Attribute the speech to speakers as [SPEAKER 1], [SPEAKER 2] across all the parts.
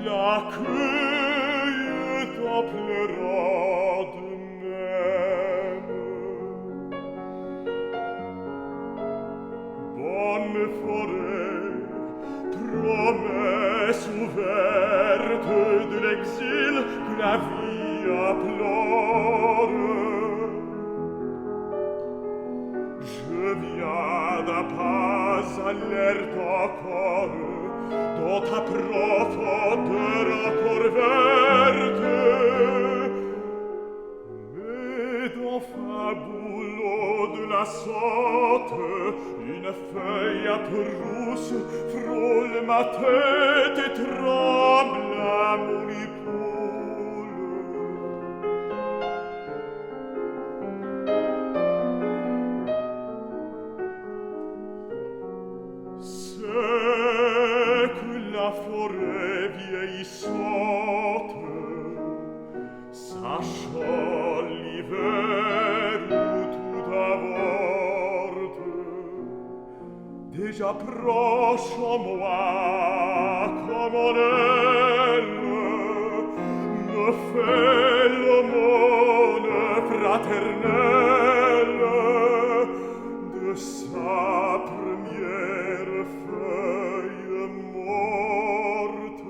[SPEAKER 1] la cueille t'appellera de même. Bonne forêt, promesse ouverte de l'exil que la vie implore. Je viens d'un pas alerte encore dans ta profondeur encore verte, mais dans fabulo de la sorte, une feuille un peu rousse frôle ma tête et tremble à mon épaule. C'est que la forêt vieillissante, sachant l'hiver où tout avorte, déjà proche en moi comme en elle, me fait l'aumône fraternelle de sa première feuille morte.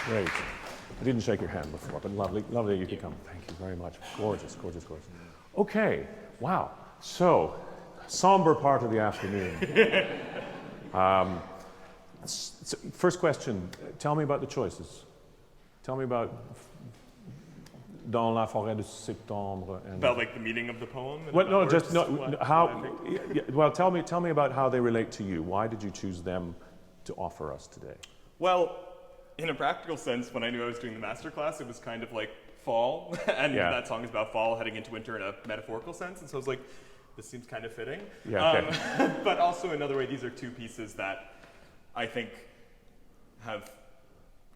[SPEAKER 2] Great. I didn't shake your hand before, but lovely, lovely you could come. Thank you very much. Gorgeous, gorgeous, gorgeous. Okay, wow. So, somber part of the afternoon. So first question, tell me about the choices. Tell me about Dans la forêt de septembre. And
[SPEAKER 3] about like the meaning of the poem?
[SPEAKER 2] Well, no, just no. How? Well, tell me about how they relate to you. Why did you choose them to offer us today?
[SPEAKER 3] Well, in a practical sense, when I knew I was doing the master class, it was kind of like fall, and that song is about fall heading into winter in a metaphorical sense, and so I was like, this seems kind of fitting.
[SPEAKER 2] Yeah. Okay.
[SPEAKER 3] But also another way, these are two pieces that I think have,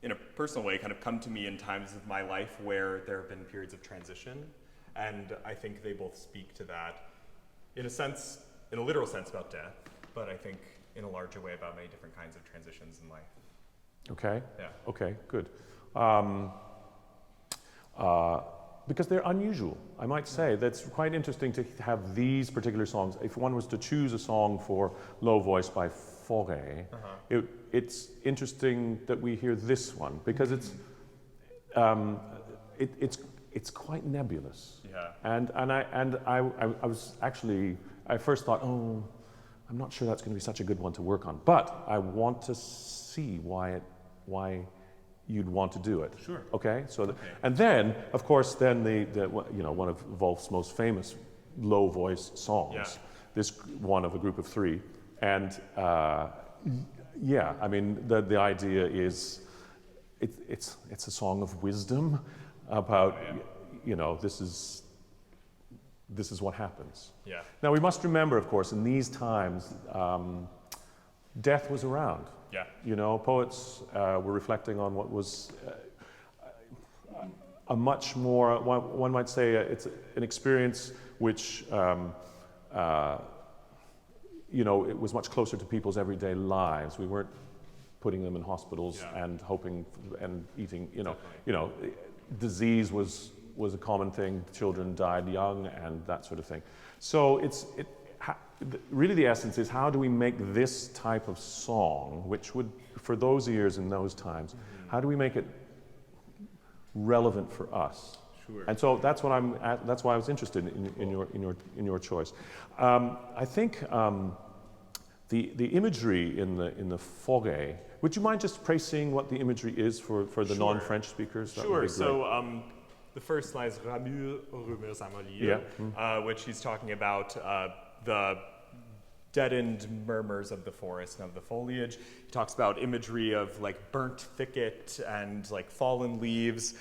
[SPEAKER 3] in a personal way, kind of come to me in times of my life where there have been periods of transition, and I think they both speak to that, in a sense, in a literal sense about death, but I think in a larger way about many different kinds of transitions in life.
[SPEAKER 2] Okay.
[SPEAKER 3] Yeah.
[SPEAKER 2] Okay, good. Because they're unusual, I might say. That's quite interesting to have these particular songs. If one was to choose a song for Low Voice by Forêt, it's interesting that we hear this one because it's quite nebulous.
[SPEAKER 3] Yeah.
[SPEAKER 2] And I was actually, I first thought, oh, I'm not sure that's going to be such a good one to work on, but I want to see why you'd want to do it.
[SPEAKER 3] Sure.
[SPEAKER 2] Okay. So, and then, of course, then one of Wolf's most famous low voice songs.
[SPEAKER 3] Yeah.
[SPEAKER 2] This one of a group of three, and yeah, I mean the idea is it's a song of wisdom about this is what happens.
[SPEAKER 3] Yeah.
[SPEAKER 2] Now we must remember, of course, in these times, death was around.
[SPEAKER 3] Yeah.
[SPEAKER 2] Poets were reflecting on what was a much more, one might say, it's an experience which, it was much closer to people's everyday lives. We weren't putting them in hospitals and hoping and eating, disease was a common thing. Children died young and that sort of thing. So really the essence is, how do we make this type of song, which would, for those ears in those times, how do we make it relevant for us?
[SPEAKER 3] Sure.
[SPEAKER 2] And so that's what that's why I was interested in your choice. I think the imagery in the Forêt. Would you mind just tracing what the imagery is for the non-French speakers? That would be great.
[SPEAKER 3] So the first line is Ramure rumeurs amolies, which he's talking about the deadened murmurs of the forest and of the foliage. He talks about imagery of like burnt thicket and like fallen leaves.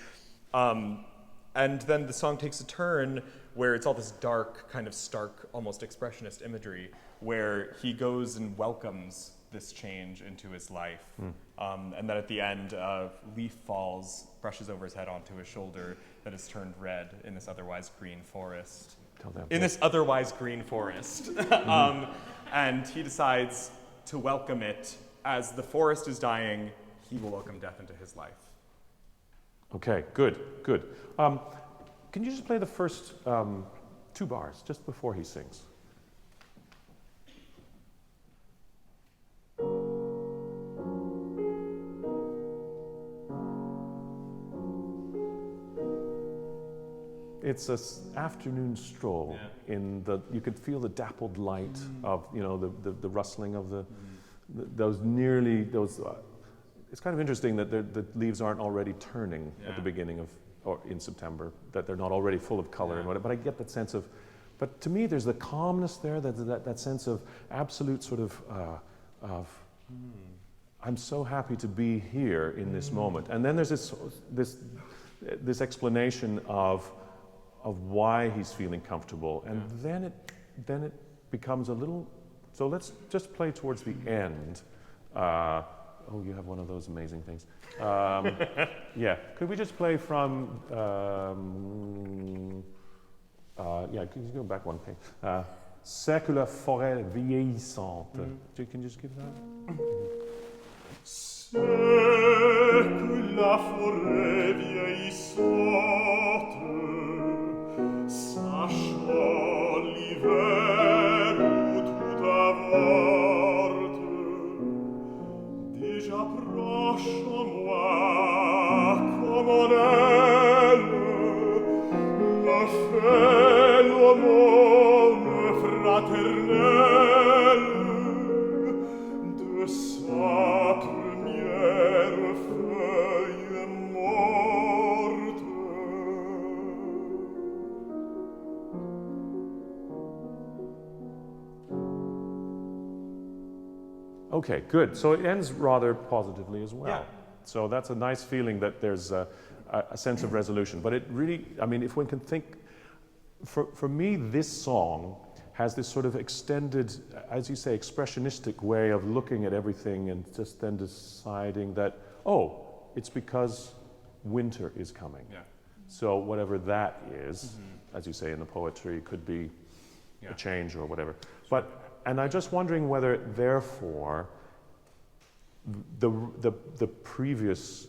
[SPEAKER 3] And then the song takes a turn where it's all this dark, kind of stark, almost expressionist imagery, where he goes and welcomes this change into his life. And then at the end, a leaf falls, brushes over his head onto his shoulder that is turned red in this otherwise green forest. And he decides to welcome it. As the forest is dying, he will welcome death into his life.
[SPEAKER 2] Okay, good. Can you just play the first 2 bars, just before he sings? It's an afternoon stroll you could feel the dappled light of, the rustling of those. It's kind of interesting that the leaves aren't already turning at the beginning or in September, that they're not already full of color and whatever, but I get that sense of, but to me there's the calmness there, that sense of absolute sort of I'm so happy to be here in this moment. And then there's this explanation of why he's feeling comfortable, and then it becomes a little. So let's just play towards the end. Oh, you have one of those amazing things. Could we just play from? Could you go back one page? C'est que la forêt vieillissante. Can you just give that?
[SPEAKER 1] C'est que la forêt vieillissante, sachant l'hiver où tout avorte, déjà proche en moi comonelle, la fellow mone fraternelle, de sa première feuille morte.
[SPEAKER 2] Okay, good. So it ends rather positively as well.
[SPEAKER 3] Yeah.
[SPEAKER 2] So that's a nice feeling that there's a sense of resolution. But it really, I mean, if one can think, for me, this song has this sort of extended, as you say, expressionistic way of looking at everything and just then deciding that, oh, it's because winter is coming.
[SPEAKER 3] Yeah.
[SPEAKER 2] So whatever that is, as you say in the poetry, could be a change or whatever. And I'm just wondering whether, therefore, the previous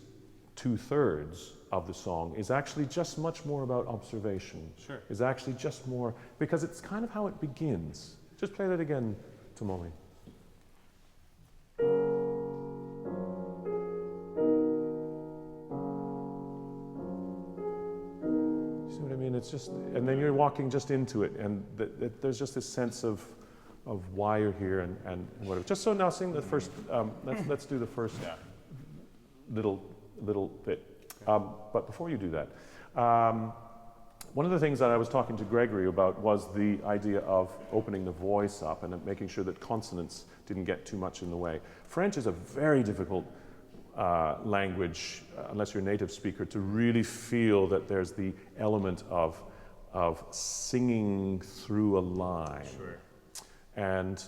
[SPEAKER 2] 2/3 of the song is actually just much more about observation.
[SPEAKER 3] Sure.
[SPEAKER 2] Is actually just more, because it's kind of how it begins. Just play that again, Tomomi. See what I mean? It's just, and then you're walking just into it, and there's just this sense of why you're here and whatever. Just so now sing the first, let's do the first little bit. But before you do that, one of the things that I was talking to Gregory about was the idea of opening the voice up and making sure that consonants didn't get too much in the way. French is a very difficult language, unless you're a native speaker, to really feel that there's the element of singing through a line.
[SPEAKER 3] Sure.
[SPEAKER 2] And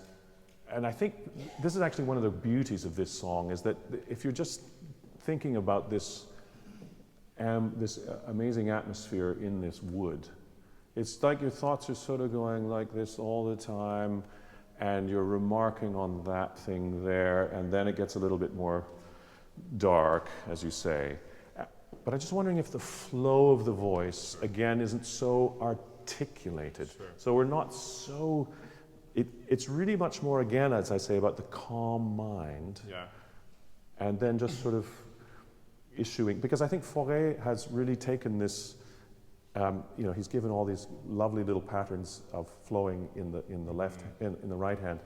[SPEAKER 2] I think this is actually one of the beauties of this song, is that if you're just thinking about this amazing atmosphere in this wood, it's like your thoughts are sort of going like this all the time, and you're remarking on that thing there, and then it gets a little bit more dark, as you say. But I'm just wondering if the flow of the voice, again, isn't so articulated.
[SPEAKER 3] Sure.
[SPEAKER 2] So we're not so... It's really much more, again, as I say, about the calm mind, and then just sort of issuing, because I think Fauré has really taken this, he's given all these lovely little patterns of flowing in the left, in the right hand,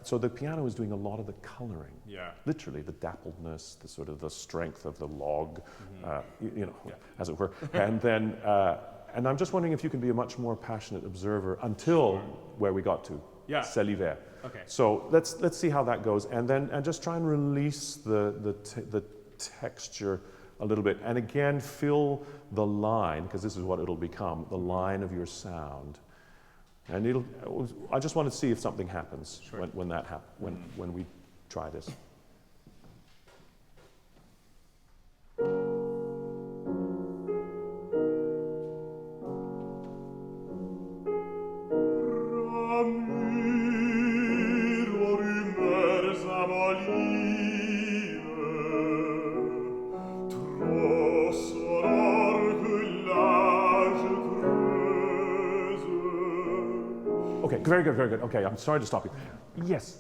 [SPEAKER 2] so the piano is doing a lot of the coloring, literally the dappledness, the sort of the strength of the log, as it were, and then. And I'm just wondering if you can be a much more passionate observer until where we got to, C'est l'hiver.
[SPEAKER 3] Okay.
[SPEAKER 2] So let's see how that goes, and just try and release the texture a little bit, and again fill the line, because this is what it'll become, the line of your sound. And I just want to see if something happens when we try this. Okay, very good. Okay, I'm sorry to stop you. Yes,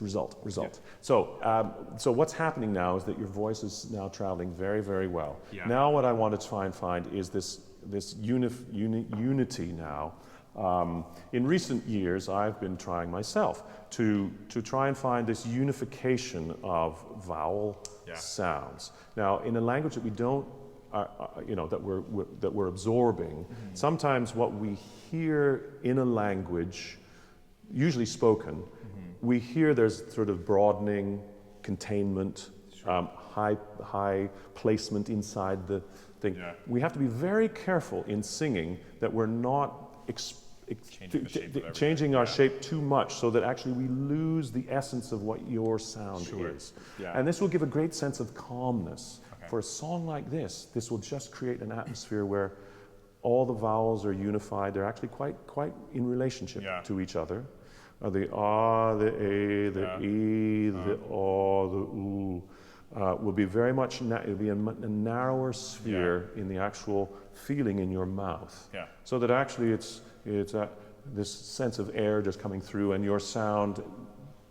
[SPEAKER 2] result. Yeah. So what's happening now is that your voice is now traveling very, very well. Yeah. Now what I want to try and find is this unity now. In recent years, I've been trying myself to try and find this unification of vowel sounds. Now, in a language that we don't, that we're absorbing, sometimes what we hear in a language, usually spoken, we hear there's sort of broadening, containment, high placement inside the thing. Yeah. We have to be very careful in singing that we're not changing our shape too much, so that actually we lose the essence of what your sound is. Yeah. And this will give a great sense of calmness. Okay. For a song like this will just create an atmosphere where all the vowels are unified. They're actually quite in relationship to each other. The ah, the a, the e, the o, the u will be very much, it'll be a narrower sphere in the actual feeling in your mouth. Yeah. So that actually it's this sense of air just coming through and your sound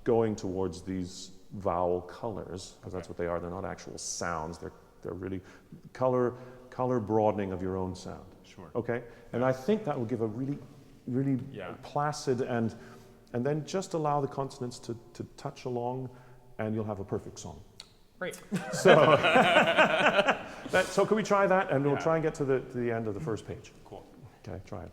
[SPEAKER 2] going towards these vowel colors, because that's what they are. They're not actual sounds. a really color broadening of your own sound.
[SPEAKER 3] Sure.
[SPEAKER 2] Okay? And I think that will give a really placid and then just allow the consonants to touch along, and you'll have a perfect song.
[SPEAKER 3] Great.
[SPEAKER 2] So, so can we try that? And we'll try and get to the end of the first page.
[SPEAKER 3] Cool.
[SPEAKER 2] Okay, try it.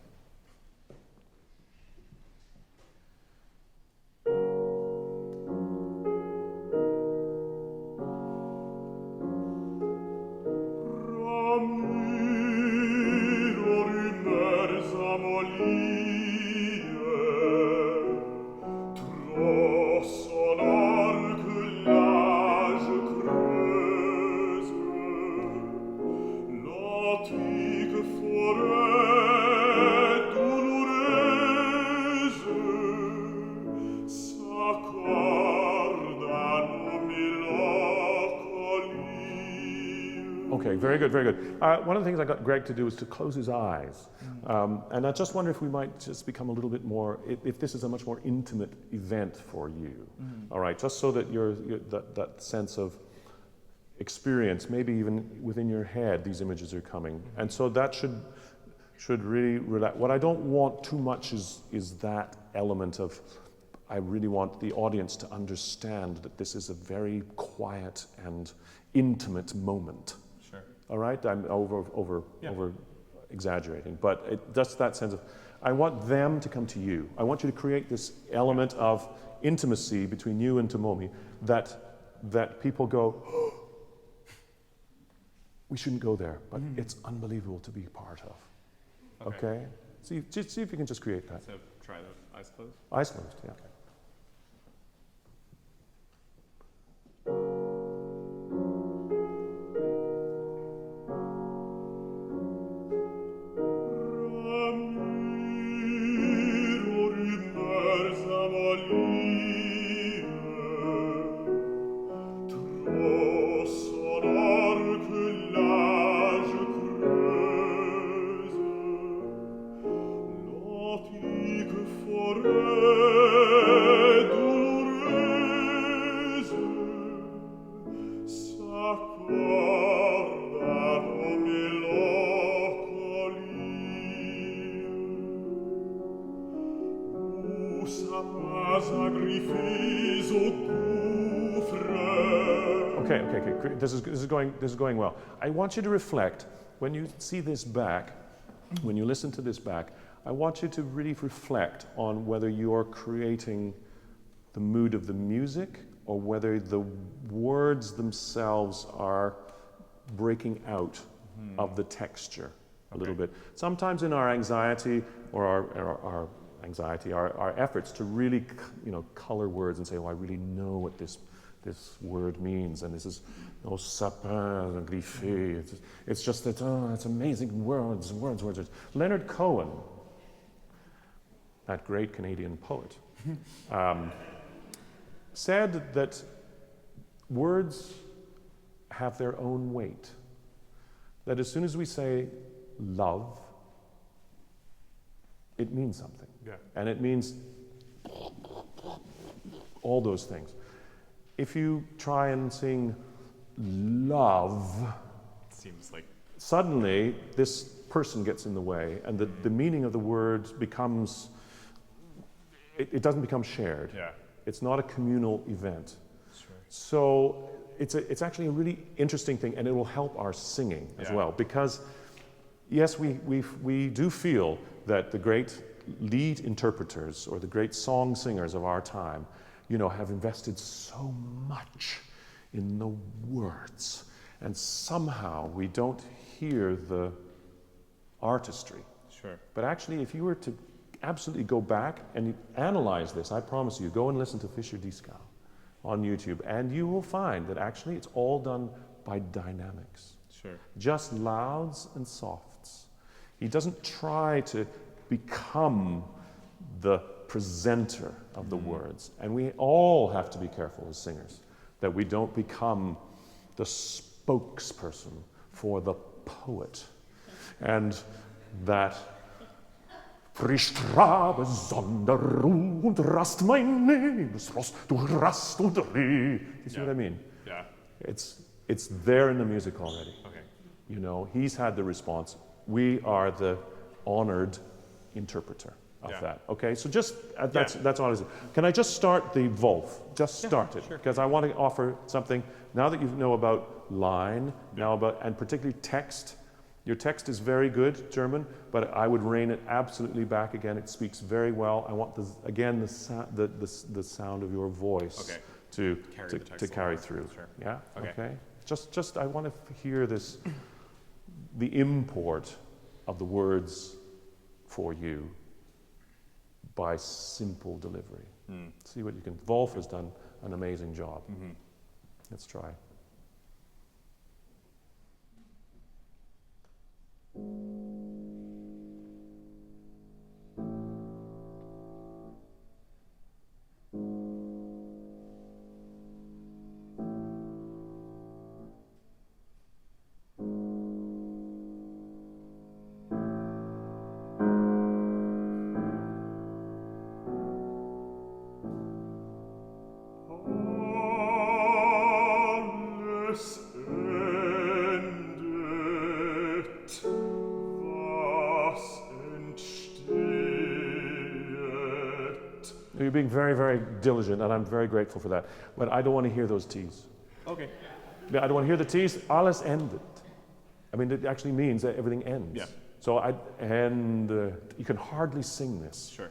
[SPEAKER 2] Okay, very good, very good. One of the things I got Greg to do is to close his eyes. And I just wonder if we might just become a little bit more, if this is a much more intimate event for you. All right, just so that that sense of experience, maybe even within your head, these images are coming. And so that should really relax. What I don't want too much is that element of, I really want the audience to understand that this is a very quiet and intimate moment.
[SPEAKER 3] Sure.
[SPEAKER 2] All right, I'm over exaggerating, but just that sense of, I want them to come to you. I want you to create this element of intimacy between you and Tomomi that people go, oh, we shouldn't go there, but it's unbelievable to be part of. Okay? See if you can just create that.
[SPEAKER 3] So try the eyes closed.
[SPEAKER 2] Eyes closed, yeah.
[SPEAKER 3] Okay. Okay. This is going well. I want you to reflect when you see this back, when you listen to this back. I want you to really reflect on whether you're creating the mood of the music or whether the words themselves are breaking out of the texture a little bit. Sometimes in our anxiety or our efforts to really, color words and say, oh, I really know what this word means, and this is sapin, griffé. It's just that, it's amazing words. Leonard Cohen, that great Canadian poet, said that words have their own weight. That as soon as we say love, it means something. Yeah.
[SPEAKER 2] And it means all those things. If you try and sing love,
[SPEAKER 3] seems like
[SPEAKER 2] suddenly this person gets in the way, and the meaning of the word becomes, it doesn't become shared.
[SPEAKER 3] Yeah.
[SPEAKER 2] It's not a communal event.
[SPEAKER 3] Sure.
[SPEAKER 2] So it's actually a really interesting thing, and it will help our singing as well, because yes, we do feel that the great lead interpreters or the great song singers of our time, have invested so much in the words, and somehow we don't hear the artistry.
[SPEAKER 3] Sure.
[SPEAKER 2] But actually, if you were to absolutely go back and analyze this, I promise you, go and listen to Fischer Dieskau on YouTube, and you will find that actually it's all done by dynamics.
[SPEAKER 3] Sure.
[SPEAKER 2] Just louds and softs. He doesn't try to become the presenter of the words. And we all have to be careful as singers that we don't become the spokesperson for the poet. And that frisch trabe Sonder und Rast mein Nebensfrost, du Rast und Reh. You see what I mean?
[SPEAKER 3] Yeah.
[SPEAKER 2] It's it's there in the music already.
[SPEAKER 3] Okay.
[SPEAKER 2] You know, he's had the response. We are the honored interpreter of that. Okay, so just that's all it is. Can I just start the Wolf? Just start it, because I want to offer something now that you know about line, now about, and particularly text. Your text is very good, German, but I would rein it absolutely back again. It speaks very well. I want the sound of your voice to carry through.
[SPEAKER 3] Sure.
[SPEAKER 2] Yeah. Okay. Just I want to hear this, the import of the words for you by simple delivery. See what you can. Wolf has done an amazing job. Let's try. You're being very, very diligent, and I'm very grateful for that. But I don't want to hear those T's.
[SPEAKER 3] Okay.
[SPEAKER 2] I don't want to hear the T's. Alles endet. I mean, it actually means that everything ends.
[SPEAKER 3] Yeah.
[SPEAKER 2] So you can hardly sing this.
[SPEAKER 3] Sure.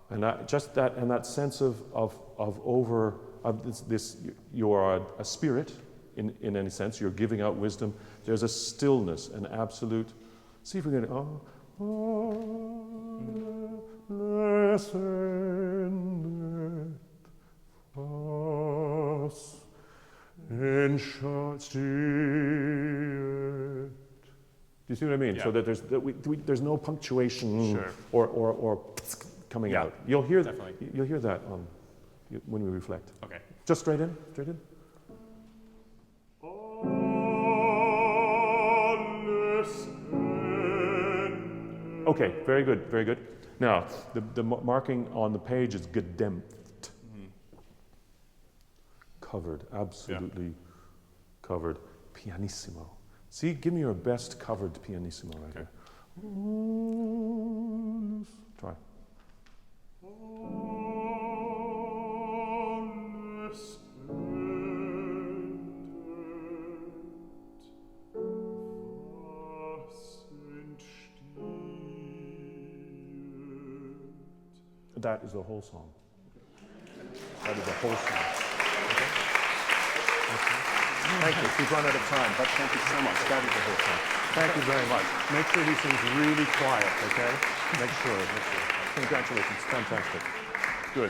[SPEAKER 2] And that sense of this, you are a spirit in any sense. You're giving out wisdom. There's a stillness, an absolute. See if we can. Alles endet, was entsteht. Do you see what I mean?
[SPEAKER 3] Yeah.
[SPEAKER 2] So that there's no punctuation or coming out. You'll hear that when we reflect.
[SPEAKER 3] Okay.
[SPEAKER 2] Just straight in. Okay, very good. Now, the marking on the page is gedämpft. Covered, absolutely covered. Pianissimo. See, give me your best covered pianissimo right here. Try. That is the whole song. That is the whole song. Okay?
[SPEAKER 4] Thank you. We've run out of time, but thank you so much. That is the whole song.
[SPEAKER 2] Thank you very much. Make sure he sings really quiet, okay? Make sure. Congratulations. Fantastic. Good.